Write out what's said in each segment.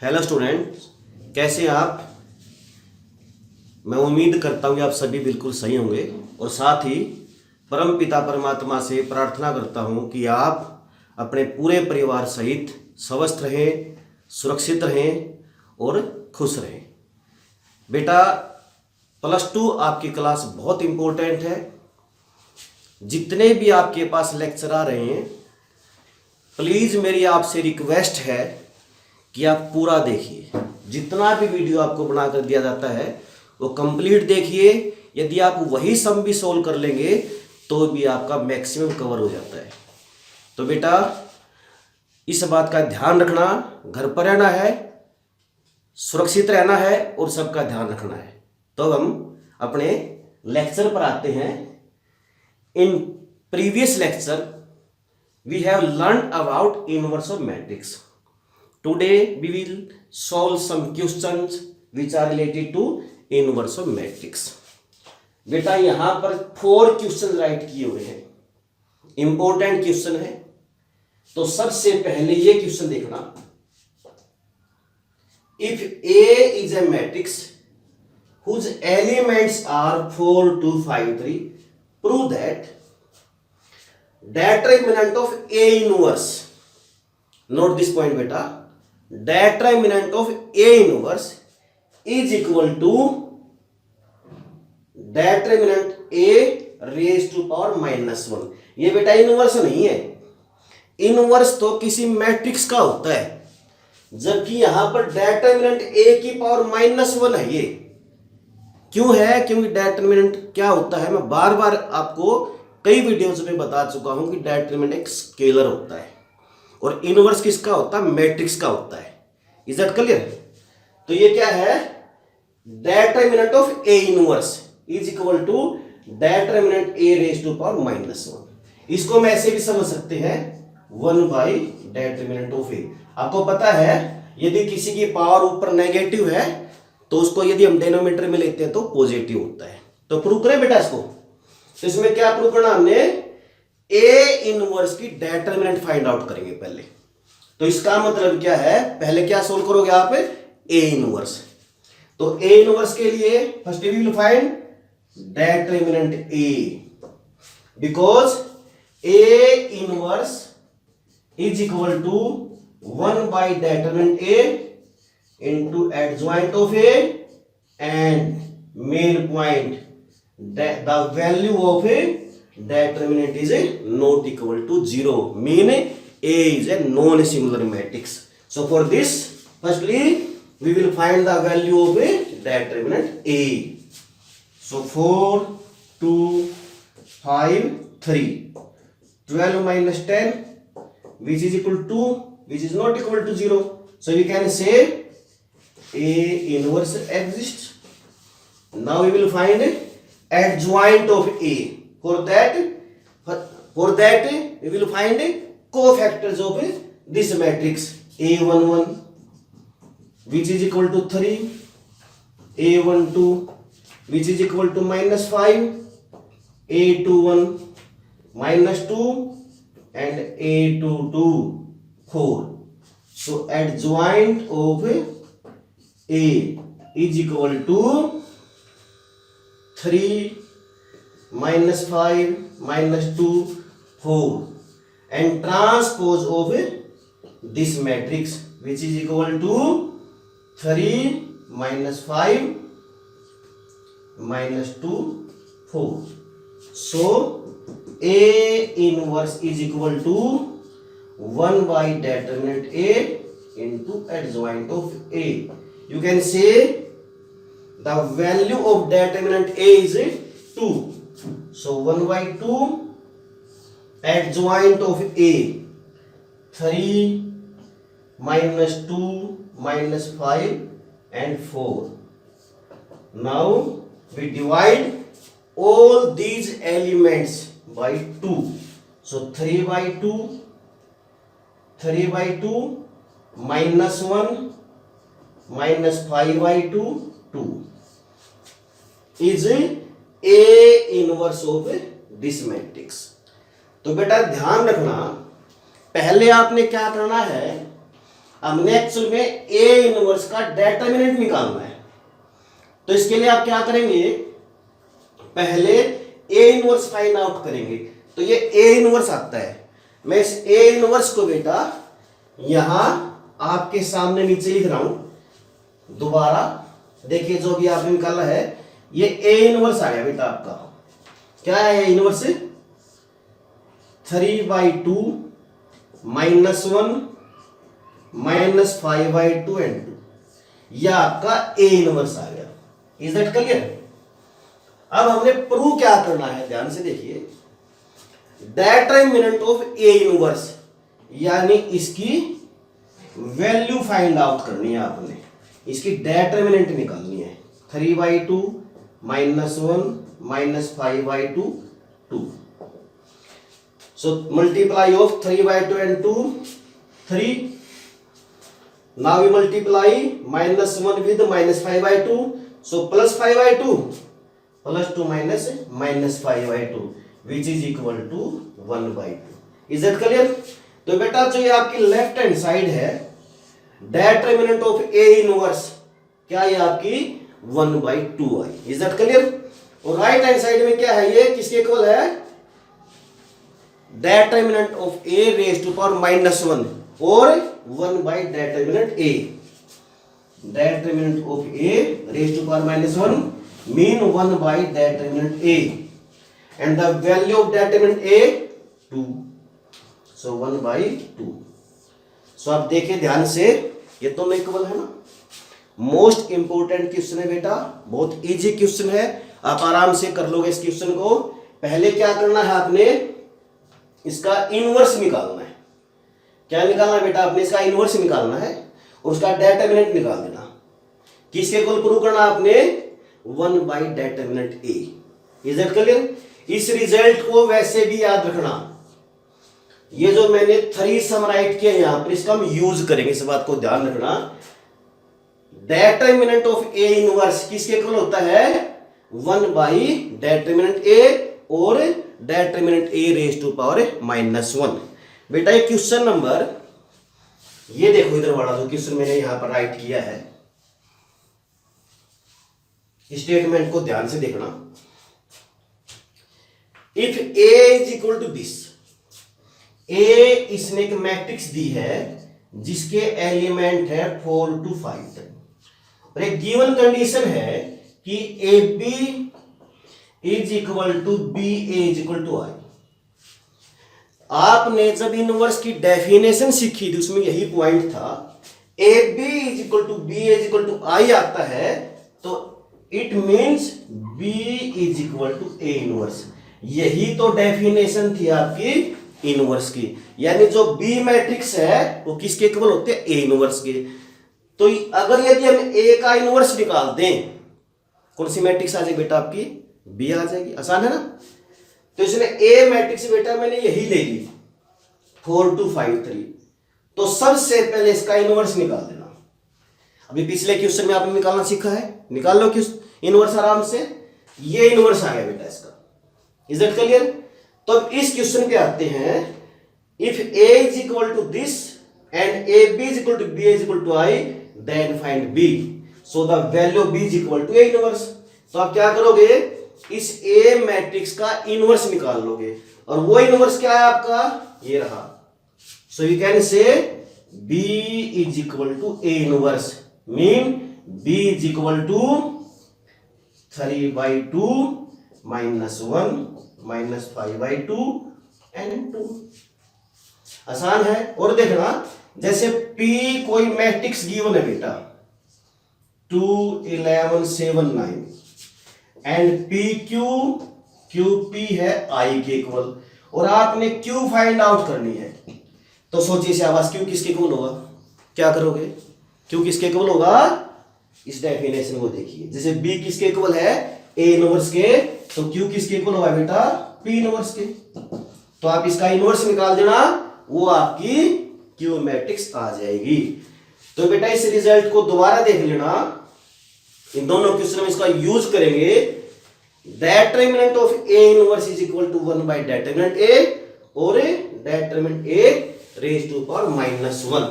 Hello students, कैसे हैं आप। मैं उम्मीद करता हूँ कि आप सभी बिल्कुल सही होंगे और साथ ही परम पिता परमात्मा से प्रार्थना करता हूँ कि आप अपने पूरे परिवार सहित स्वस्थ रहें, सुरक्षित रहें और खुश रहें। बेटा, +2 आपकी क्लास बहुत इम्पोर्टेंट है। जितने भी आपके पास लेक्चर आ रहे हैं, प्लीज़ मेरी आपसे रिक्वेस्ट है कि आप पूरा देखिए। जितना भी वीडियो आपको बनाकर दिया जाता है वो कंप्लीट देखिए। यदि आप वही सम भी सोल्व कर लेंगे तो भी आपका मैक्सिमम कवर हो जाता है। तो बेटा, इस बात का ध्यान रखना, घर पर रहना है, सुरक्षित रहना है और सबका ध्यान रखना है। तो हम अपने लेक्चर पर आते हैं। In previous lecture we have learn about inverse of matrix. Today we will solve some questions which are related to inverse of matrix. बेटा, यहां पर 4 क्वेश्चन राइट किए हुए हैं, इंपॉर्टेंट क्वेश्चन है। तो सबसे पहले ये क्वेश्चन देखना। If A is a matrix whose elements are 4, 2, 5, 3, prove that determinant of A inverse. Note this point बेटा, determinant of A inverse is equal to determinant A raised to power -1. ये बेटा inverse नहीं है। Inverse तो किसी matrix का होता है, जबकि यहां पर डेटरमिनेंट A की पावर -1 है। ये क्यों है? क्योंकि डेटरमिनेंट क्या होता है, मैं बार बार आपको कई वीडियोज में बता चुका हूं कि डेटरमिनेंट एक स्केलर होता है और इनवर्स किसका होता है? मैट्रिक्स का होता है। Is that clear? तो ये क्या है? Determinant of A inverse is equal to determinant A raise to power -1। इसको मैं ऐसे भी समझ सकते हैं 1 बाई डेटरमिनेंट ऑफ ए। आपको पता है यदि किसी की पावर ऊपर नेगेटिव है तो उसको यदि हम डिनोमिनेटर में लेते हैं तो पॉजिटिव होता है। तो प्रूव करें बेटा इसको। तो इसमें क्या प्रूव करना हमने? ए इनवर्स की डेटरमिनेंट फाइंड आउट करेंगे पहले। तो इसका मतलब क्या है? पहले क्या सोल्व करोगे आप? A inverse. तो ए इनवर्स के लिए first we will find determinant A, because A inverse is equal to 1 by determinant A into adjoint of A and main point the value of A determinant is not equal to 0, mean A is a non-similar matrix. So for this, firstly we will find the value of a determinant A. So 4, 2, 5, 3, 12 minus 10, which is equal to 2, which is not equal to 0. So we can say A inverse exists. Now we will find adjoint of A. For that we will find cofactors of this matrix. A11 which is equal to 3, A12 which is equal to -5, A21 -2 and A22 4. So adjoint of A is equal to 3 -5 -2 4 and transpose of this matrix which is equal to 3 -5 -2 4. So A inverse is equal to 1 by determinant A into adjoint of A. You can say the value of determinant A is 2. So 1 by 2 adjoint of A 3 -2 -5 and 4. Now we divide all these elements by 2. So 3 by 2 -1 -5 by 2 2 is A inverse of this matrix. तो बेटा ध्यान रखना, पहले आपने क्या करना है, हमने एक्चुअल में ए इनवर्स का डेटर्मिनेंट निकालना है। तो इसके लिए आप क्या करेंगे, पहले ए इनवर्स फाइंड आउट करेंगे। तो ये ए इनवर्स आता है, मैं इस ए इनवर्स को बेटा यहां आपके सामने नीचे लिख रहा हूं। दोबारा देखिए, जो भी आपने निकाला है ये ए इनवर्स आ गया बेटा आपका। क्या है ए इनवर्स? 3/2 -1 -5/2 एंड 2, यह आपका ए इनवर्स आ गया। Is that clear? अब हमने प्रूव क्या करना है, ध्यान से देखिए। डेटर्मिनेंट ऑफ ए इनवर्स, यानी इसकी वैल्यू फाइंड आउट करनी है आपने, इसकी डेटर्मिनेंट निकालनी है। 3/2 -1 -5/2 2। So multiply of 3/2 and 2 3. Now we multiply -1 with -5/2. So +5/2 +2 -5/2 which is equal to 1/2. Is that clear? तो बेटा जो ये आपकी लेफ्ट हैंड साइड है, डेटर्मिनेंट ऑफ ए इनवर्स क्या है आपकी 1/2 आई। Is that clear? और राइट हैंड साइड में क्या है, ये किसके इक्वल है? Determinant of A raise to power -1 और 1 determinant A. Determinant of A raise to power -1 mean 1 determinant A and the value of determinant A 2। So 1/2। So आप देखिए ध्यान से, ये तो इक्वल है ना। मोस्ट इंपोर्टेंट क्वेश्चन है बेटा, बहुत इजी क्वेश्चन है, आप आराम से कर लोगे इस क्वेश्चन को। पहले क्या करना है आपने, इसका इनवर्स निकालना है। क्या निकालना है बेटा आपने? इसका इनवर्स निकालना है और उसका डेटर्मिनेंट निकाल देना। किसके इक्वल प्रूव करना आपने? 1 determinant A. Is that clear? इस रिजल्ट को वैसे भी याद रखना, ये जो मैंने 3 सम राइट किया यहां पर, इसका हम यूज करेंगे, इस बात को ध्यान रखना। डेटर्मिनेंट ऑफ ए इनवर्स किसके इक्वल होता है? 1 डेटर्मिनेंट ए और determinant A raise to power -1। बेटा ये क्वेश्चन नंबर, ये देखो इधर वाला जो क्वेश्चन मैंने यहां पर राइट किया है, स्टेटमेंट को ध्यान से देखना। If A is equal to this, A इसने एक मैट्रिक्स दी है जिसके एलिमेंट है 4 to 5 तक, और एक गिवन कंडीशन है कि A B is equal to B A is equal to I. आपने जब इनवर्स की डेफिनेशन सीखी थी उसमें यही पॉइंट था, A B is equal to B is equal to I आता है तो it means B is equal to A inverse. यही तो डेफिनेशन थी आपकी इनवर्स की, यानी जो बी मैट्रिक्स है वो किसके इक्वल होते हैं? ए इनवर्स के। तो अगर यदि हम ए का इनवर्स निकाल दें, कौन सी मैट्रिक्स आ जाएगी बेटा आपकी? बी आ जाएगी। आसान है ना। तो इसमें ए मैट्रिक्स बेटा मैंने यही ले ली 4 to 5 3। तो सबसे पहले इसका इनवर्स निकाल देना। अभी पिछले क्वेश्चन में आपने निकालना सीखा है, निकाल लो इनवर्स आराम से। ये इनवर्स आ गया बेटा इसका। Is that clear? तो अब इस क्वेश्चन पे आते हैं। If A is equal to this and A B is equal to B is equal to I, then find B. So the value of B is equal to A inverse. तो आप क्या करोगे? इस ए matrix का inverse निकाल लोगे, और वो इनवर्स क्या है आपका? ये रहा। So you can say B is equal to A inverse, mean B is equal to 3/2 -1 -5/2 and 2। आसान है। और देखना, जैसे P कोई मैट्रिक्स गिवन है बेटा 2 11 7 9 एंड QP है I के इक्वल, और आपने Q फाइंड आउट करनी है। तो सोचिए शाबाश, Q किसके इक्वल होगा? क्या करोगे? Q किसके इक्वल होगा? इस डेफिनेशन को देखिए, जैसे B किसके इक्वल है? A इनवर्स के, तो Q किसके इक्वल होगा बेटा? P इनवर्स के। तो आप इसका इनवर्स निकाल देना, वो आपकी Q मैट्रिक्स आ जाएगी। तो बेटा इस रिजल्ट को दोबारा देख लेना, इन दोनों क्वेश्चन में इसका यूज करेंगे। Determinant of A inverse is equal to 1 determinant A और determinant A raise to power -1।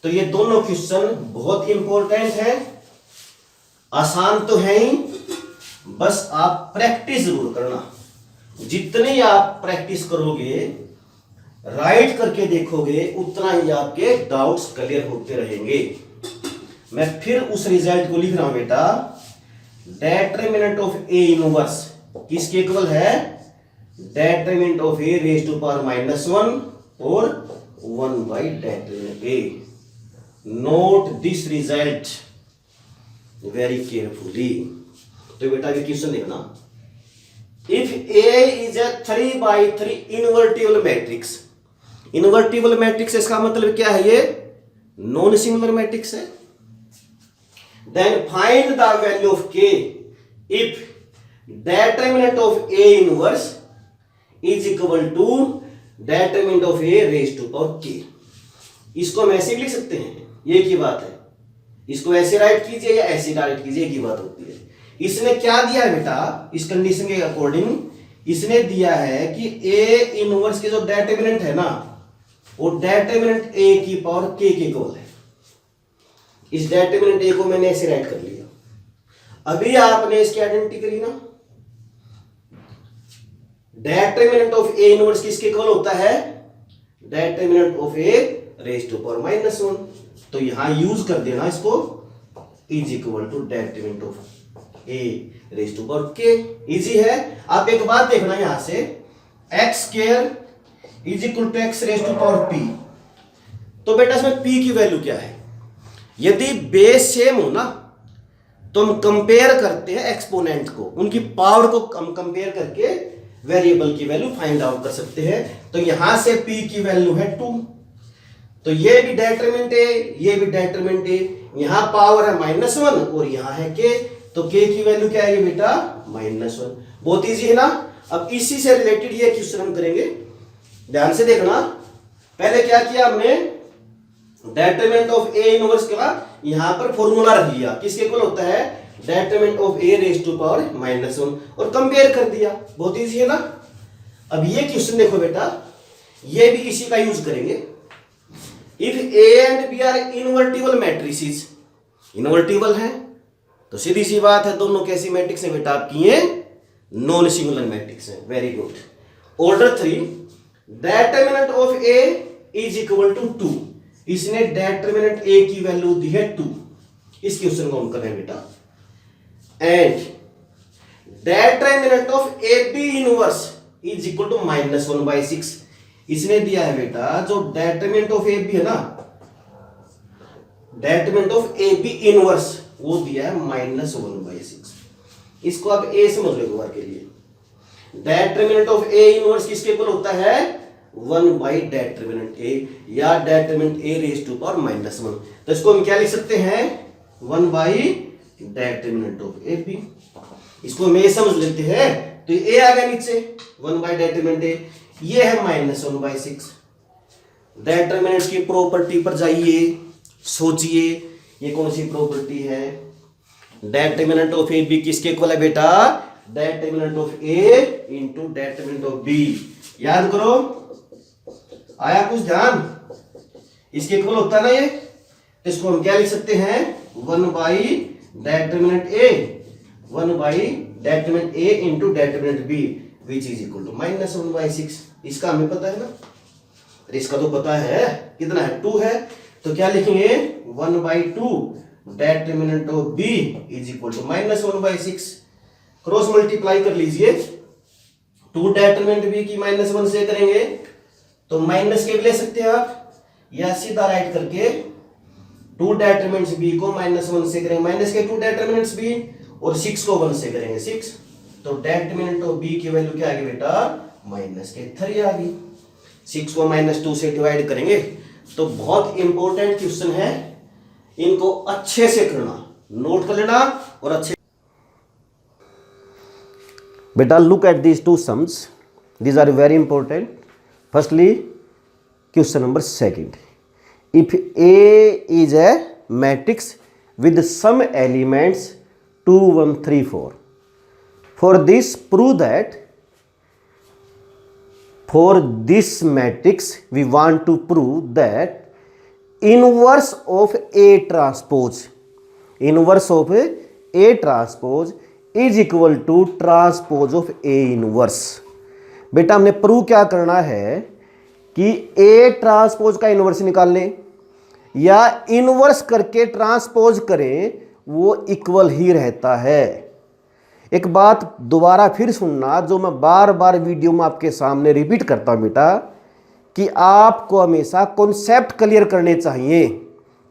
तो ये दोनों क्वेश्चन बहुत इंपॉर्टेंट है, आसान तो है ही, बस आप प्रैक्टिस जरूर करना। जितनी आप प्रैक्टिस करोगे, राइट करके देखोगे, उतना ही आपके डाउट्स क्लियर होते रहेंगे। मैं फिर उस रिजल्ट को लिख रहा हूं बेटा, डेटरमिनेंट ऑफ ए इनवर्स किसके इक्वल है, determinant of A raise to power -1 और 1 by determinant A. Note this result very carefully. तो बेटा ये क्वेश्चन देखना, if A is a 3/3 invertible matrix, invertible matrix इसका मतलब क्या है, ये नॉन सिंगुलर मैट्रिक्स है, then find the value of K if determinant of A inverse is equal to determinant of A raise to power के। इसको हम ऐसे भी लिख सकते हैं, ये की बात है, इसको ऐसे राइट कीजिए या ऐसे राइट कीजिए, की बात होती है। इसने क्या दिया है बेटा, इस कंडीशन के अकॉर्डिंग इसने दिया है कि ए इनवर्स के जो डेटरमिनेंट है ना, वो डेटरमिनेंट ए की पावर के इक्वल है। इस डेटरमिनेंट ए को मैंने ऐसे राइट कर लिया। अभी आपने इसकी आइडेंटिटी करी ना, डेटरमिनेंट ऑफ ए इनवर्स किसके इक्वल होता है, determinant of A raise to power -1। तो यहां यूज कर देना इसको, is equal to determinant of A raise to power के। इजी है। आप एक बात देखना यहां से, X square is equal to X raise to power P. तो बेटा इसमें पी की वैल्यू क्या है, यदि बेस सेम हो ना तो हम कंपेयर करते हैं एक्सपोनेंट को, उनकी पावर को हम कंपेयर करके वेरिएबल की वैल्यू फाइंड आउट कर सकते हैं। तो यहां से p की वैल्यू है 2, तो ये भी डेटरमिनेंट है, ये भी डेटरमिनेंट है, यहां पावर है -1 और यहां है k, तो k की वैल्यू क्या है बेटा, -1। बहुत इजी है ना। अब इसी से रिलेटेड ये क्वेश्चन हम करेंगे, ध्यान से देखना। पहले क्या किया हमने, डेटरमिनेंट ऑफ ए इनवर्स का यहां पर फॉर्मूला रख लिया, किसके इक्वल होता है, determinant of A raise to power -1, और कंपेयर कर दिया। बहुत इजी है ना। अब ये क्वेश्चन देखो बेटा, ये भी इसी का यूज करेंगे। If A and B are invertible matrices, invertible है तो सीधी सी बात है, दोनों कैसी मैट्रिक्स है बेटा आपकी, ये नॉन सिंगुलर मैट्रिक्स है। Very good. Order 3, determinant of A is equal to 2। इसने डेटरमिनेंट ए की वैल्यू दी है 2। इस क्वेश्चन को हम करें बेटा, and determinant of A B inverse is equal to -1/6। इसने दिया है बेटा जो डेटरमिनेंट ऑफ ए बी है ना, determinant of A B inverse वो दिया है -1/6। इसको आप ए समझ लो एक बार के लिए, डेटरमिनेंट ऑफ ए इनवर्स किसके इक्वल होता है, 1 बाई डेटरमिनेंट ए, या determinant A raise to power -1। तो इसको हम क्या लिख सकते हैं, 1 by determinant of A B. इसको हम ए समझ लेते हैं, तो ये आ गया नीचे 1 बाई डेटरमिनेंट ए, ये है -1/6। डेटरमिनेंट की प्रॉपर्टी पर जाइए, सोचिए ये कौन सी प्रॉपर्टी है, डेटरमिनेंट ऑफ ए बी किसके इक्वल है बेटा, determinant of A into determinant of B. याद करो, आया कुछ ध्यान, इसके इक्वल होता है ना ये, तो इसको हम क्या लिख सकते हैं, 1 by determinant A, 1 by determinant A into determinant B which is equal to -1/6। इसका हमें पता है ना, इसका तो पता है, कितना है, 2 है, तो क्या लिखेंगे, 1/2 determinant of B is equal to -1/6। Cross multiply कर लीजिए, 2 डेटरमिनेंट बी की -1 से करेंगे तो माइनस के भी ले सकते हैं आप, या सीधा राइट करके 2 डेटरमिनेंट्स बी को -1 से करेंगे, माइनस के 2 डेटरमिनेंट्स बी, और 6 को 1 से करेंगे 6, तो डेटरमिनेंट ऑफ बी की वैल्यू क्या आ गई बेटा, -3 आ गई। 6 को -2 से डिवाइड करेंगे। तो बहुत इंपॉर्टेंट क्वेश्चन है, इनको अच्छे से करना, नोट कर लेना और अच्छे। बेटा look at these 2 sums, these are very important. Firstly question number 2, if A is a matrix with some elements 2 1 3 4, for this prove that, for this matrix we want to prove that inverse of A transpose, inverse of A transpose is equal to transpose of A inverse. बेटा हमने prove क्या करना है कि ए transpose का inverse निकाल लें या इनवर्स करके ट्रांसपोज करें, वो इक्वल ही रहता है। एक बात दोबारा फिर सुनना, जो मैं बार बार वीडियो में आपके सामने रिपीट करता हूं बेटा, कि आपको हमेशा कॉन्सेप्ट क्लियर करने चाहिए।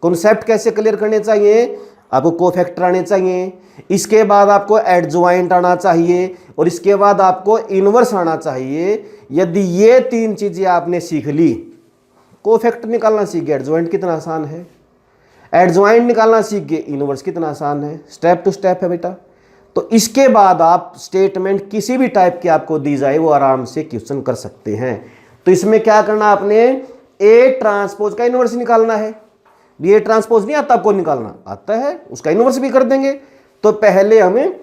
कॉन्सेप्ट कैसे क्लियर करने चाहिए? आपको कोफैक्टर आने चाहिए, इसके बाद आपको एडजॉइंट आना चाहिए और इसके बाद आपको इनवर्स आना चाहिए। यदि ये तीन चीजें आपने सीख ली, कोफैक्टर निकालना सीख गए, एडजॉइंट कितना आसान है, एडजॉइंट निकालना सीख गए, इनवर्स कितना आसान है, स्टेप टू स्टेप है बेटा। तो इसके बाद आप स्टेटमेंट किसी भी टाइप की आपको दी जाए वो आराम से क्वेश्चन कर सकते हैं। तो इसमें क्या करना, आपने ए ट्रांसपोज का इनवर्स निकालना है। ए ट्रांसपोज नहीं आता आपको निकालना, आता है, उसका इनवर्स भी कर देंगे। तो पहले हमें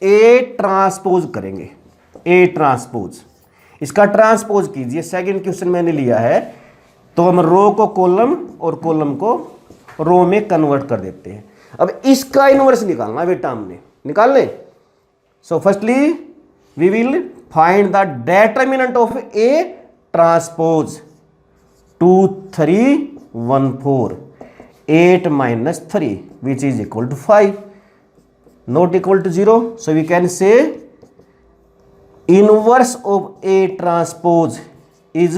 ए ट्रांसपोज करेंगे, ए ट्रांसपोज, इसका ट्रांसपोज कीजिए। सेकंड क्वेश्चन मैंने लिया है, तो हम रो को कॉलम और कॉलम को रो में कन्वर्ट कर देते हैं। अब इसका इनवर्स निकालना बेटा, हमने निकाल लें। So firstly we will find the determinant of A transpose. 2 3 1 4, 8 minus 3 which is equal to 5, not equal to 0. So we can say inverse of A transpose is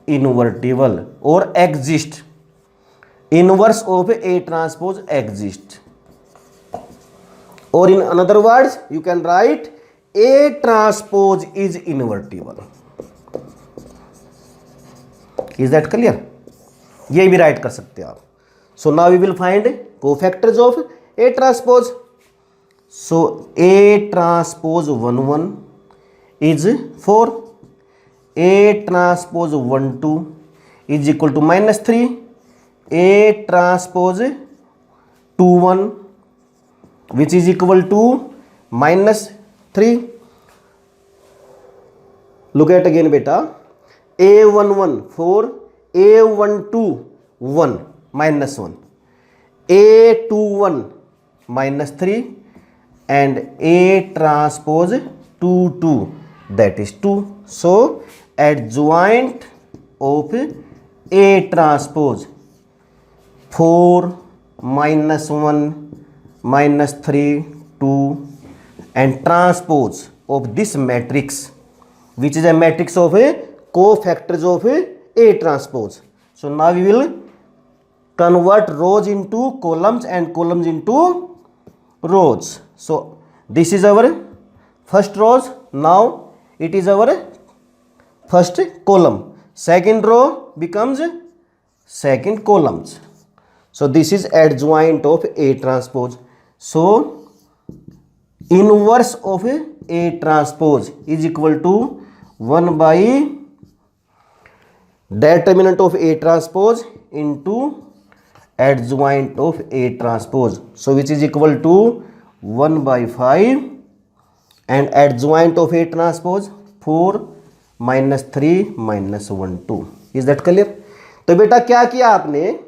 invertible or exist. Inverse of A transpose exist. Or in another words you can write A transpose is invertible. Is that clear? ये भी right कर सकते हैं आप। So now we will find cofactors of A transpose. So A transpose 1 1 is 4. A transpose 1 2 is equal to -3. A transpose 2 1 which is equal to -3. Look at again beta. A11 4, A12 1 -1, A21 -3 and A transpose 2 2, that is 2. So adjoint of A transpose 4 -1 -3 2 and transpose of this matrix, which is a matrix of a cofactors of A transpose. So now we will convert rows into columns and columns into rows. So this is our first rows. Now it is our first column. Second row becomes second columns. So this is adjoint of A transpose. So inverse of A transpose is equal to 1 by determinant of A transpose into adjoint of A transpose. So which is equal to 1 by 5 and adjoint of A transpose 4 -3 -1 2. Is that clear? तो बेटा क्या किया आपने,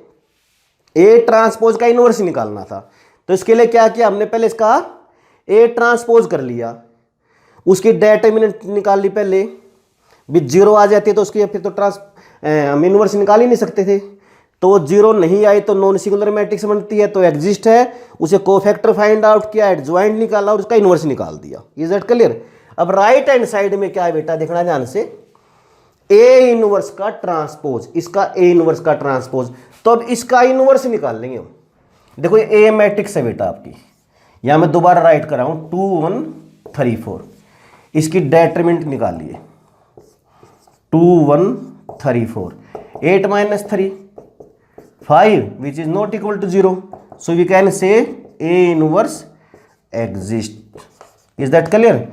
A transpose का inverse निकालना था। तो इसके लिए क्या किया हमने, पहले इसका A ट्रांसपोज कर लिया, उसकी डिटरमिनेंट निकाल ली पहले, भी 0 आ जाती है तो उसकी फिर तो हम इनवर्स निकाल ही नहीं सकते थे। तो 0 नहीं आई तो नॉन सिंगुलर मैट्रिक्स बनती है, तो एग्जिस्ट है, उसे कोफैक्टर फाइंड आउट किया, एडजॉइंट निकाला और उसका इनवर्स निकाल दिया। Is that clear? अब राइट हैंड साइड में क्या है बेटा, देखना ध्यान से, ए इनवर्स का ट्रांसपोज, इसका ए इनवर्स का ट्रांसपोज। तो अब इसका इनवर्स निकाल लेंगे हम। देखो ये ए मैट्रिक्स है बेटा आपकी, यहां मैं दोबारा राइट कर रहा हूं 2 1 3 4, इसकी डिटरमिनेंट निकालिए 2 1 3 4, 8 -3 5 which is not equal to 0. So we can say A inverse exists. Is that clear?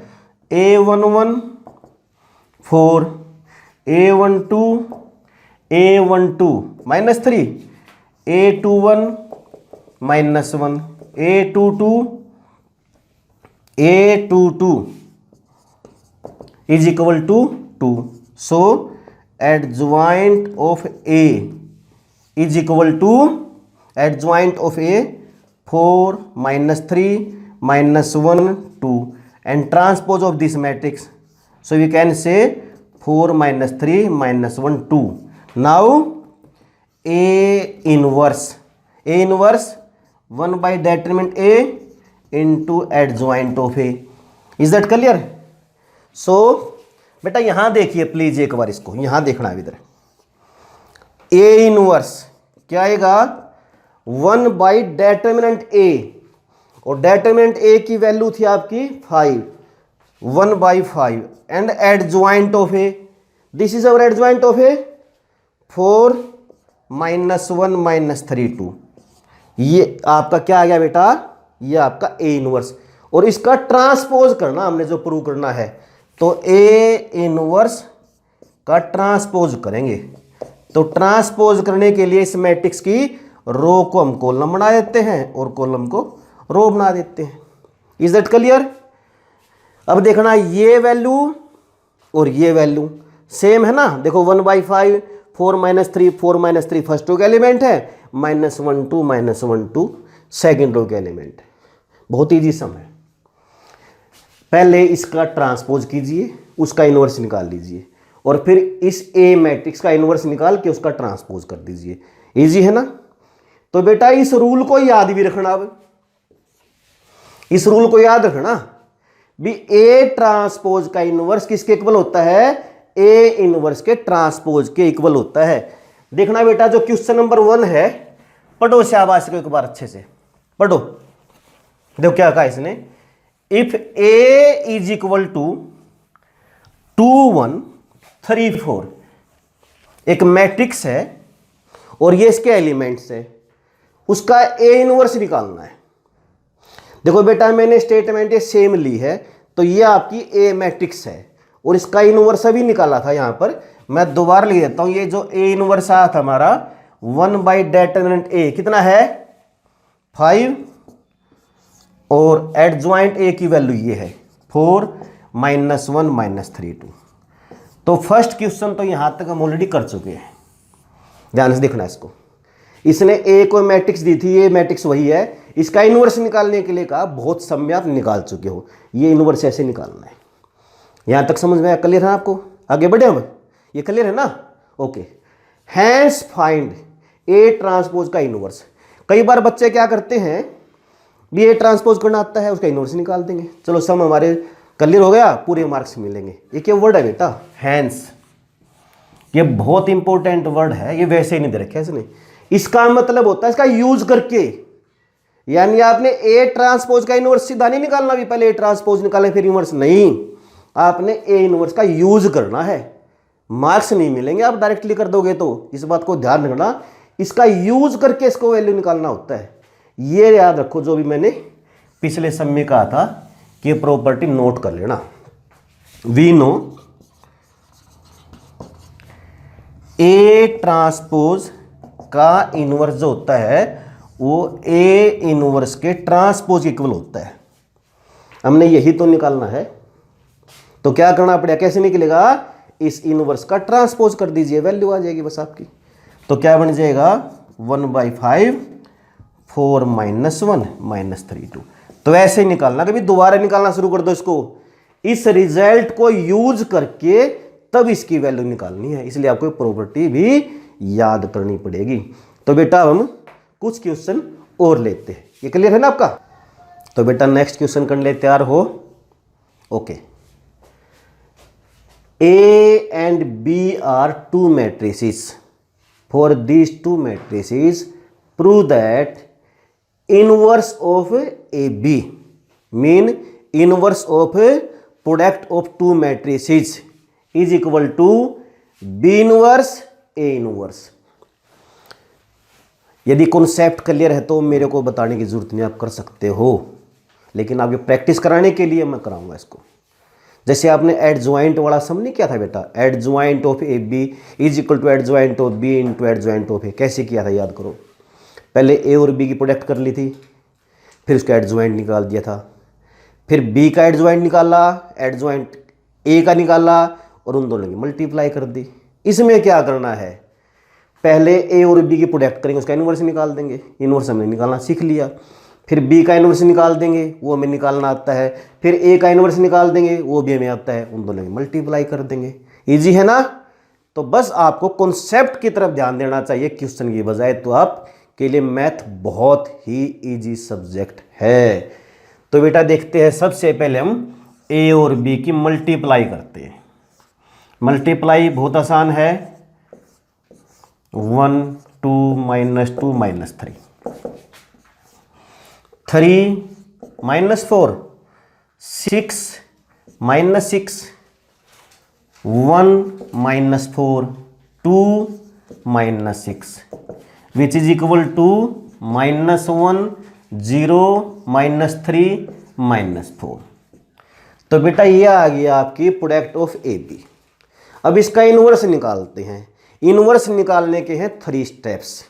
A11 4, A12 -3, A21 -1, A22 is equal to 2. So adjoint of A is equal to adjoint of A 4 -3 -1 2 and transpose of this matrix, so we can say 4 -3 -1 2. Now A inverse 1 by determinant A into adjoint of A. Is that clear? So बेटा यहां देखिए please एक बार, इसको यहां देखना है इधर. A inverse क्या आएगा 1 बाई डेटर्मिनेंट A, और डेटर्मिनेंट A की वैल्यू थी आपकी 5, 1 by 5 and adjoint of A, this is our adjoint of A 4 -1 -3 2. ये आपका क्या आ गया बेटा, ये आपका A इनवर्स, और इसका ट्रांसपोज करना हमने जो प्रूव करना है, तो A इनवर्स का ट्रांसपोज करेंगे. तो ट्रांसपोज करने के लिए इस मैट्रिक्स की रो को हम कॉलम बना देते हैं और कॉलम को रो बना देते हैं. Is that clear? अब देखना ये वैल्यू और ये वैल्यू सेम है ना. देखो 1 बाई 5 4 -3 4 -3 फर्स्ट रो का एलिमेंट है, -1 2 -1 2 सेकेंड रो का एलिमेंट है. बहुत ईजी सम है. पहले इसका ट्रांसपोज कीजिए, उसका इनवर्स निकाल लीजिए, और फिर इस ए मैट्रिक्स का इनवर्स निकाल के उसका ट्रांसपोज कर दीजिए. इजी है ना. तो बेटा इस रूल को याद भी रखना. अब इस रूल को याद रखना भी ए ट्रांसपोज का इनवर्स किसके इक्वल होता है, ए इनवर्स के ट्रांसपोज के इक्वल होता है. देखना बेटा जो क्वेश्चन नंबर 1 है, पढ़ो शाबाश को एक बार अच्छे से पढ़ो. देखो क्या कहा इसने, if A is equal to 2 1 3 4, एक मैट्रिक्स है और ये इसके एलिमेंट्स है, उसका ए इनवर्स निकालना है. देखो बेटा मैंने स्टेटमेंट ये सेम ली है, तो ये आपकी ए मैट्रिक्स है और इसका इनवर्स अभी निकाला था. यहां पर मैं दोबारा लिख देता हूं, ये जो ए इनवर्स आया था हमारा 1 बाई डेटर्मिनेंट ए कितना है 5, और एडजॉइंट ए की वैल्यू ये है 4 -1 -3 2. तो फर्स्ट क्वेश्चन तो यहां तक हम ऑलरेडी कर चुके हैं. ध्यान से देखना इसको. इसने ए को मैट्रिक्स दी थी, ये मैट्रिक्स वही है, इसका इनवर्स निकालने के लिए कहा, बहुत समय आप निकाल चुके हो. ये इनवर्स ऐसे निकालना है. यहां तक समझ में आया? क्लियर है आपको? आगे बढ़े हम, ये क्लियर है ना. Okay. Hence find A transpose का इनवर्स. कई बार बच्चे क्या करते हैं भी ए ट्रांसपोज करना आता है, उसका इनवर्स निकाल देंगे. चलो सम हमारे क्लियर हो गया, पूरे मार्क्स मिलेंगे. ये क्या वर्ड है बेटा, हैंस. ये बहुत इंपॉर्टेंट वर्ड है, ये वैसे ही नहीं दे रखा इसने. इसका मतलब होता है इसका यूज करके, यानी आपने ए ट्रांसपोज का इनवर्स सीधा नहीं निकालना, भी पहले ए ट्रांसपोज निकालें फिर इनवर्स नहीं, आपने ए इनवर्स का यूज करना है. मार्क्स नहीं मिलेंगे आप डायरेक्टली कर दोगे तो, इस बात को ध्यान रखना. इसका यूज करके इसको वैल्यू निकालना होता है. ये याद रखो, जो भी मैंने पिछले समय में कहा था कि प्रॉपर्टी नोट कर लेना. वी नो ए ट्रांसपोज का इनवर्स जो होता है वो ए इनवर्स के ट्रांसपोज इक्वल होता है. हमने यही तो निकालना है. तो क्या करना पड़ेगा, कैसे निकलेगा, इस इनवर्स का ट्रांसपोज कर दीजिए, वैल्यू आ जाएगी बस आपकी. तो क्या बन जाएगा 1 बाई 5 4 -1 -3 2. तो ऐसे ही निकालना, कभी दोबारा निकालना शुरू कर दो इसको. इस रिजल्ट को यूज करके तब इसकी वैल्यू निकालनी है, इसलिए आपको प्रॉपर्टी भी याद करनी पड़ेगी. तो बेटा हम कुछ क्वेश्चन और लेते हैं. ये क्लियर है ना आपका? तो बेटा नेक्स्ट क्वेश्चन करने लिए तैयार हो? Okay. A and B are two matrices. For these two matrices, prove that inverse of AB mean inverse of product of two matrices is equal to B inverse A inverse. यदि concept clear है तो मेरे को बताने की जरूरत नहीं, आप कर सकते हो, लेकिन आपकी प्रैक्टिस कराने के लिए मैं कराऊंगा इसको. जैसे आपने एडजॉइंट वाला सम नहीं किया था बेटा, adjoint of A B is equal to adjoint of B into adjoint of A. कैसे किया था याद करो. पहले ए और बी की प्रोडक्ट कर ली थी, फिर उसका एडजॉइंट निकाल दिया था, फिर बी का एडजॉइंट निकाला, एडजॉइंट ए का निकाला और उन दोनों की मल्टीप्लाई कर दी. इसमें क्या करना है, पहले ए और बी की प्रोडक्ट करेंगे, उसका इन्वर्स निकाल देंगे, इन्वर्स हमने निकालना सीख लिया। फिर बी का इन्वर्स निकाल देंगे, वो हमें निकालना आता है। फिर ए का इन्वर्स निकाल देंगे, वो भी हमें आता है। उन दोनों में मल्टीप्लाई कर देंगे। इजी है ना? तो बस आपको कॉन्सेप्ट की तरफ ध्यान देना चाहिए क्वेश्चन की बजाय। तो आपके लिए मैथ बहुत ही इजी सब्जेक्ट है। तो बेटा देखते हैं, सबसे पहले हम ए और बी की मल्टीप्लाई करते हैं। मल्टीप्लाई बहुत आसान है। 1 2 -2 -3, 3 -4, 6 -6, 1 -4, 2 -6, which is equal to -1, 0, -3, -4। तो बेटा ये आ गया आपकी प्रोडक्ट ऑफ ए बी। अब इसका इन्वर्स निकालते हैं। इन्वर्स निकालने के हैं 3 स्टेप्स।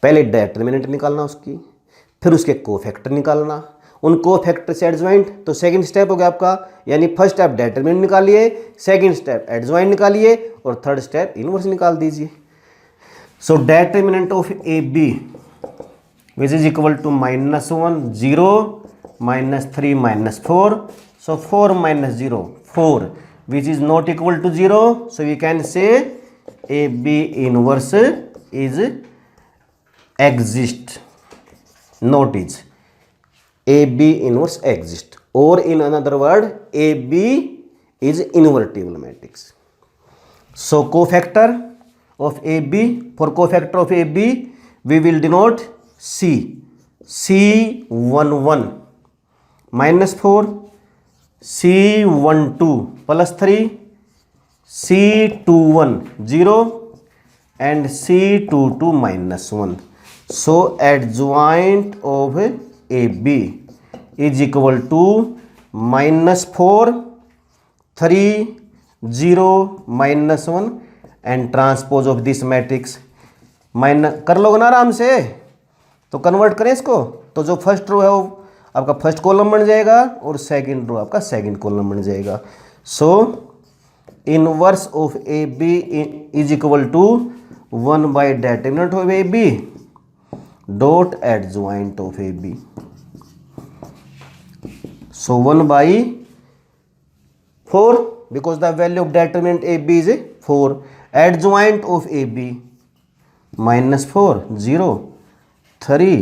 पहले डिटरमिनेंट निकालना उसकी, फिर उसके कोफैक्टर निकालना, उन कोफैक्टर से एडजॉइंट। तो सेकंड स्टेप हो गया आपका, यानी फर्स्ट स्टेप डिटरमिनेंट निकालिए, सेकंड स्टेप एडजॉइंट निकालिए और थर्ड स्टेप इन्वर्स निकाल दीजिए। So determinant of A B which is equal to -1, 0, -3, -4। So 4 - 0, 4, which is not equal to 0. So we can say AB inverse is exist, not is. AB inverse exist, or in another word, AB is invertible matrix. So cofactor of AB, for cofactor of AB, we will denote C. C11 -4, C12 +3, C21 0 and C22 -1. So adjoint of AB is equal to -4, 3, 0, -1 and transpose of this matrix कर लोगे ना आराम से। तो convert करें इसको, तो जो फर्स्ट रो है वो आपका फर्स्ट कॉलम बन जाएगा और सेकंड रो आपका सेकंड कॉलम बन जाएगा। So inverse of A B is equal to 1 by determinant of A B dot adjoint of A B. So 1/4 because the value of determinant a b is 4, adjoint of a b -4, 0, 3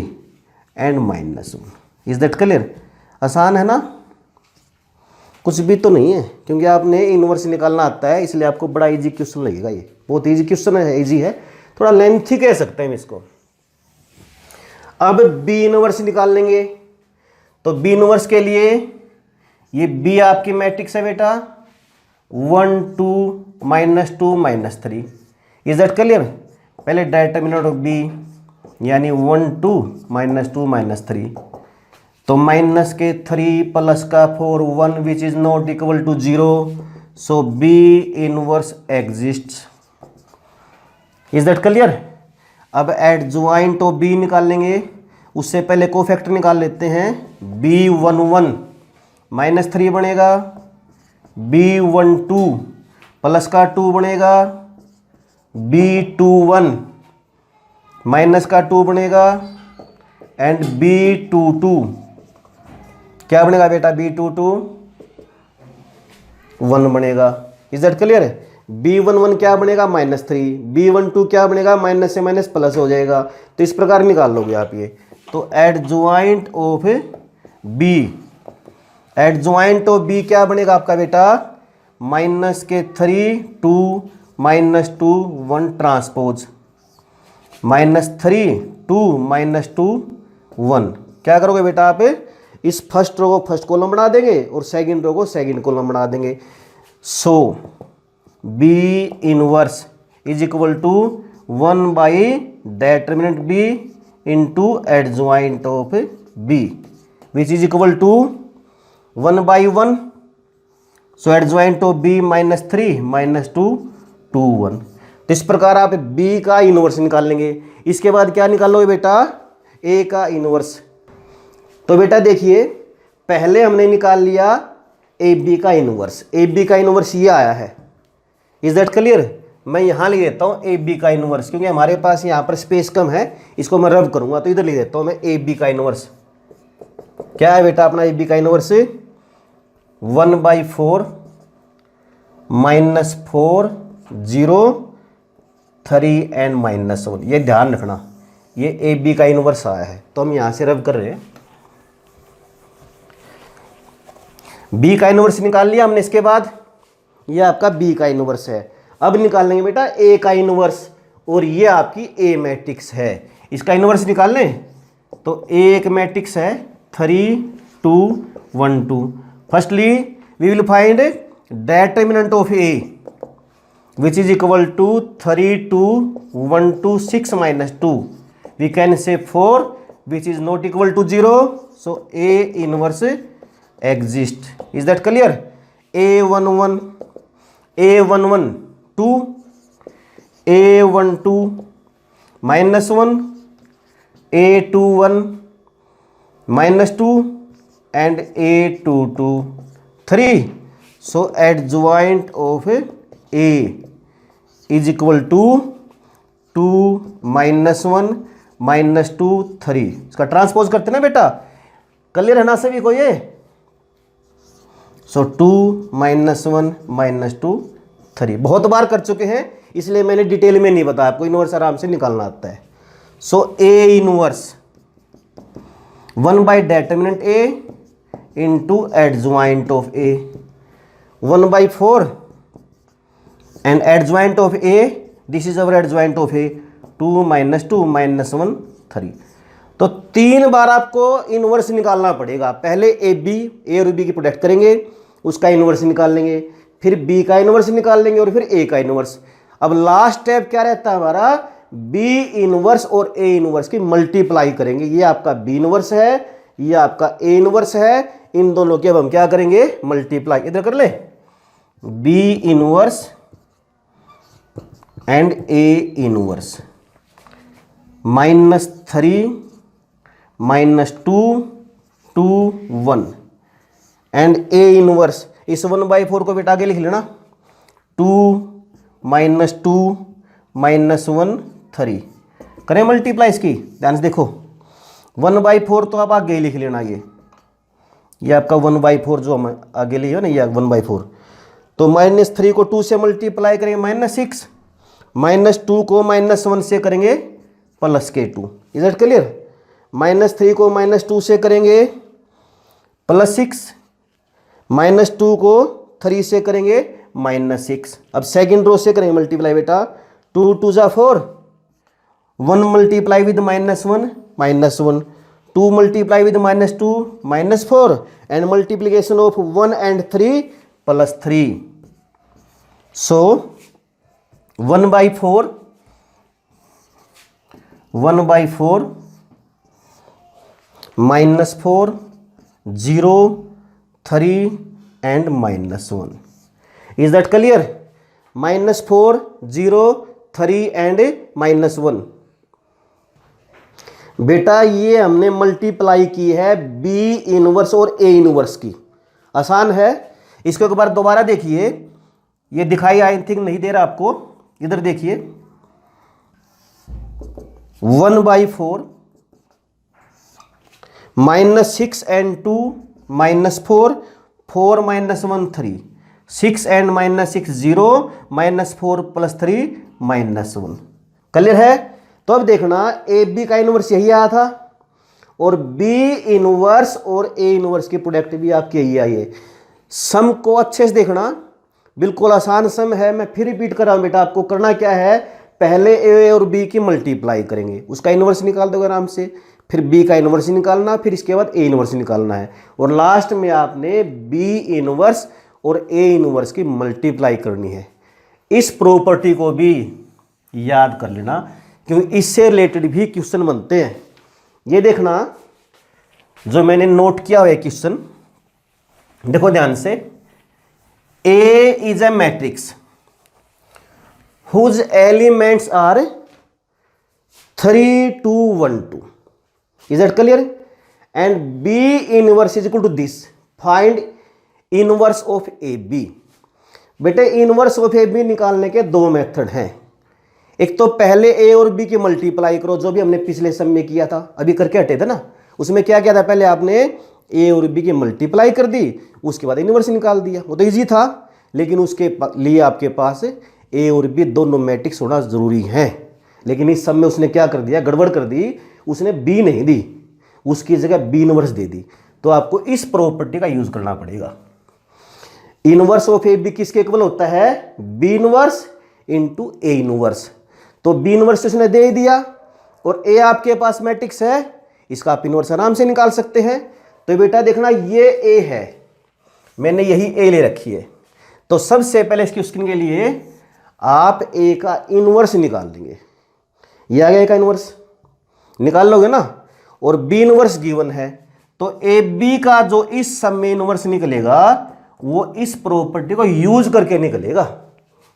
and -1। Is that clear? आसान है ना? कुछ भी तो नहीं है, क्योंकि आपने इनवर्स निकालना आता है, इसलिए आपको बड़ा इजी क्वेश्चन लगेगा। ये बहुत इजी क्वेश्चन है, इजी है, थोड़ा लेंथी कह सकते हैं इसको। अब बी इनवर्स निकाल लेंगे। तो बी इनवर्स के लिए ये बी आपकी मैट्रिक्स है बेटा, 1 2 -2 -3। Is that clear? पहले डिटरमिनेंट ऑफ बी यानी 1 2 -2 -3, तो माइनस के 3 प्लस का 4 1 which is not equal to 0। So B inverse exist. Is that clear? अब एडजॉइंट ऑफ बी निकाल लेंगे। उससे पहले कोफैक्टर निकाल लेते हैं। B11 -3 बनेगा, B12 प्लस का 2 बनेगा, B21 माइनस का 2 बनेगा एंड B22 क्या बनेगा बेटा? B22 1 बनेगा। Is that clear? B11 क्या बनेगा? -3। B12 क्या बनेगा? माइनस से माइनस प्लस हो जाएगा। तो इस प्रकार निकाल लोगे आप ये। तो adjoint of B, adjoint of B क्या बनेगा आपका बेटा? -3 2 -2 1 ट्रांसपोज, -3 2 -2 1। क्या करोगे बेटा? आप इस फर्स्ट रो को फर्स्ट कॉलम बना देंगे और सेकंड रो को सेकंड कॉलम बना देंगे। So B inverse is equal to 1 by determinant B into adjoint of B which is equal to 1/1। So adjoint of B -3 -2 2 1। तो इस प्रकार आप बी का इनवर्स निकाल लेंगे। इसके बाद क्या निकालोगे बेटा? ए का इनवर्स। तो बेटा देखिए, पहले हमने निकाल लिया ए बी का इनवर्स। ए बी का इनवर्स ये आया है। Is that clear? मैं यहाँ लिख देता हूँ ए बी का इनवर्स, क्योंकि हमारे पास यहाँ पर स्पेस कम है, इसको मैं रब करूँगा तो इधर लिख देता हूँ मैं ए बी का इनवर्स। क्या है बेटा अपना ए बी का इनवर्स? 1/4 -4 0 3 एंड -1। ये ध्यान रखना, ये ए बी का इनवर्स आया है, तो हम यहाँ से रब कर रहे हैं। बी का इनवर्स निकाल लिया हमने। इसके बाद ये आपका बी का इनवर्स है। अब निकाल लेंगे बेटा ए का इनवर्स, और ये आपकी ए मैट्रिक्स है। इसका इनवर्स निकाल लें तो ए एक मैट्रिक्स है 3 2 1 2। Firstly we will find determinant of A which is equal to 3 2 1 2 6 -2। We can say 4 which is not equal to 0, so A inverse exist. Is that clear? A11 A11 2 A12 -1 A21 -2 and A22 3. So adjoint of A is equal to 2 -1 -2 3। इसका transpose करते ना बेटा, clear है ना सभी को ये? सो 2 -1 -2 3 बहुत बार कर चुके हैं, इसलिए मैंने डिटेल में नहीं बताया, आपको इनवर्स आराम से निकालना आता है। So A inverse one by determinant A into adjoint of A 1/4 and adjoint of A, this is our adjoint of A 2 -2 -1 3। तो 3 बार आपको इनवर्स निकालना पड़ेगा। पहले ए और बी की प्रोडक्ट करेंगे, उसका इनवर्स निकाल लेंगे, फिर बी का इनवर्स निकाल लेंगे और फिर ए का इनवर्स। अब लास्ट स्टेप क्या रहता है हमारा? बी इनवर्स और ए इनवर्स की मल्टीप्लाई करेंगे। ये आपका बी इनवर्स है, ये आपका ए इनवर्स है, इन दोनों की अब हम क्या करेंगे? मल्टीप्लाई। इधर कर ले, B inverse and A inverse -3 -2 2 1 and A inverse. इस 1/4 को बेटा आगे लिख लेना, 2 -2 -1 3। करें मल्टीप्लाई इसकी, ध्यान से देखो। 1/4 तो आप आगे ही लिख लेना, ये आपका 1/4 जो हम आगे लिए हो ना, ये 1/4। तो -3 को 2 से मल्टीप्लाई करेंगे -6, -2 को -1 से करेंगे +2। Is it clear? -3 को -2 से करेंगे +6, -2 को 3 से करेंगे -6। अब सेकंड रो से करेंगे मल्टीप्लाई बेटा, 2 2 जा 4, 1 multiply with -1 -1, 2 multiply with -2 -4 and multiplication of 1 and 3 +3। So 1/4 -4 0 3 and -1। Is that clear? -4 0 3 and -1। बेटा ये हमने मल्टीप्लाई की है बी इनवर्स और ए इनवर्स की। आसान है, इसको एक बार दोबारा देखिए। ये दिखाई आई थिंक नहीं दे रहा आपको, इधर देखिए। 1/4 -6 and 2 -4 4 -1 3 6 and -6 0 -4 + 3 -1। क्लियर है? तो अब देखना ए बी का इनवर्स यही आया था और बी इनवर्स और ए इनवर्स की प्रोडक्ट भी आपकी यही आई है। सम को अच्छे से देखना, बिल्कुल आसान सम है। मैं फिर रिपीट कर रहा हूं बेटा, आपको करना क्या है? पहले ए और बी की मल्टीप्लाई करेंगे, उसका इनवर्स निकाल दोगे आराम से, फिर बी का इनवर्स निकालना, फिर इसके बाद ए इनवर्स निकालना है, और लास्ट में आपने बी इनवर्स और ए इनवर्स की मल्टीप्लाई करनी है। इस प्रॉपर्टी को भी याद कर लेना, क्योंकि इससे रिलेटेड भी क्वेश्चन बनते हैं। ये देखना जो मैंने नोट किया हुआ है क्वेश्चन, देखो ध्यान से। A is a matrix whose elements are 3 2 1 2। Is that clear? And B inverse is equal to this. Find inverse of AB. बेटे इनवर्स ऑफ ए बी निकालने के दो मेथड हैं। एक तो पहले ए और बी की मल्टीप्लाई करो, जो भी हमने पिछले सम में किया था, अभी करके हटे थे ना। उसमें क्या किया था, पहले आपने ए और बी की मल्टीप्लाई कर दी, उसके बाद इनवर्स निकाल दिया। वो तो इजी था, लेकिन उसके लिए आपके पास ए और बी दोनों मैट्रिक्स होना जरूरी है। लेकिन इस सम में उसने क्या कर दिया, गड़बड़ कर दी, उसने बी नहीं दी, उसकी जगह बी इनवर्स दे दी। तो आपको इस प्रॉपर्टी का यूज करना पड़ेगा। इनवर्स ऑफ ए बी किसके इक्वल होता है, B inverse into A inverse. तो बी इनवर्स उसने दे दिया और ए आपके पास मैट्रिक्स है, इसका आप इनवर्स आराम से निकाल सकते हैं। तो बेटा देखना ये ए है, मैंने यही ए ले रखी है। तो सबसे पहले इसकी स्क्रीन के लिए आप ए का इनवर्स निकाल लेंगे। ये आ गया ए का इनवर्स, निकाल लोगे ना। और बी इनवर्स गिवन है, तो ए बी का जो इस सम में इनवर्स निकलेगा वो इस प्रॉपर्टी को यूज करके निकलेगा,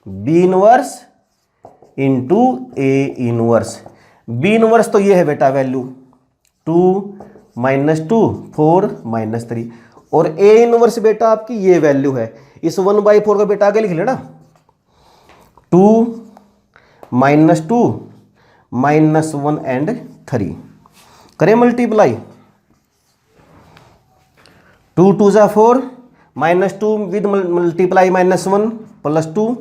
B inverse into A inverse. B inverse तो ये है बेटा वैल्यू 2 - 2 4 - 3, और ए इनवर्स बेटा आपकी ये वैल्यू है। इस 1/4 का बेटा आगे लिख लेना, 2 - 2 -1 एंड 3 करें multiply. 2 2 = 4 -2 with multiply -1 +2,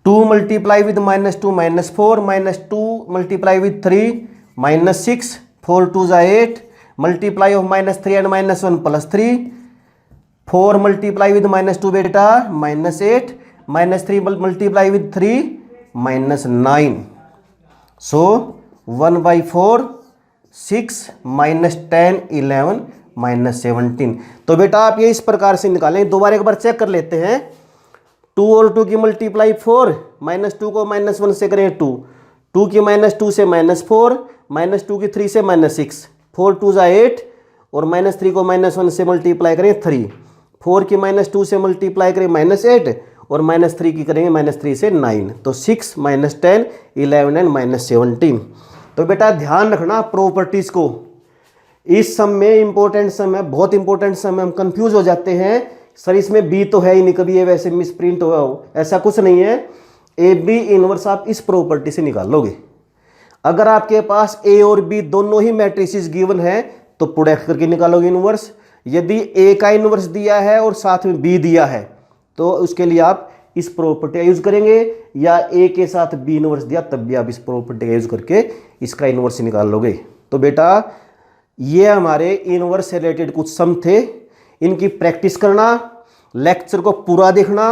2 multiply with -2 -4 -2 multiply with 3 -6, 4 2 = 8 multiply of -3 and -1 +3, 4 multiply with -2 बेटा -8 -3 मल्टीप्लाई विद 3 -9। सो 1/4 6 -10 11 -17। तो बेटा आप ये इस प्रकार से निकालें। दोबारा एक बार चेक कर लेते हैं। 2 और 2 की मल्टीप्लाई 4, -2 को -1 से करें 2, 2 की -2 से -4, -2 की 3 से -6, 4 2 = 8 और -3 को -1 से मल्टीप्लाई करें 3, 4 की -2 से मल्टीप्लाई करें -8 और -3 की करेंगे -3 से 9, तो 6 -10 11 एंड -17। तो बेटा ध्यान रखना प्रॉपर्टीज को। इस सम में इंपॉर्टेंट सम है, बहुत इंपॉर्टेंट सम है। हम कंफ्यूज हो जाते हैं, सर इसमें बी तो है ही नहीं, कभी ये वैसे मिसप्रिंट हुआ हो, ऐसा कुछ नहीं है। ए बी इनवर्स आप इस प्रॉपर्टी से निकाल लोगे। अगर आपके पास ए और बी दोनों ही मैट्रिसेस गिवन है तो प्रोडक्ट करके निकालोगे इनवर्स। यदि ए का इनवर्स दिया है और साथ में बी दिया है तो उसके लिए आप इस प्रॉपर्टी का यूज करेंगे, या ए के साथ बी इनवर्स दिया तब भी आप इस प्रॉपर्टी का यूज करके इसका इनवर्स निकाल लोगे। तो बेटा ये हमारे इनवर्स से रिलेटेड कुछ सम थे, इनकी प्रैक्टिस करना, लेक्चर को पूरा देखना,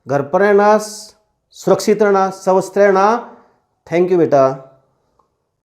घर पर रहना, सुरक्षित रहना, स्वस्थ रहना। थैंक यू बेटा।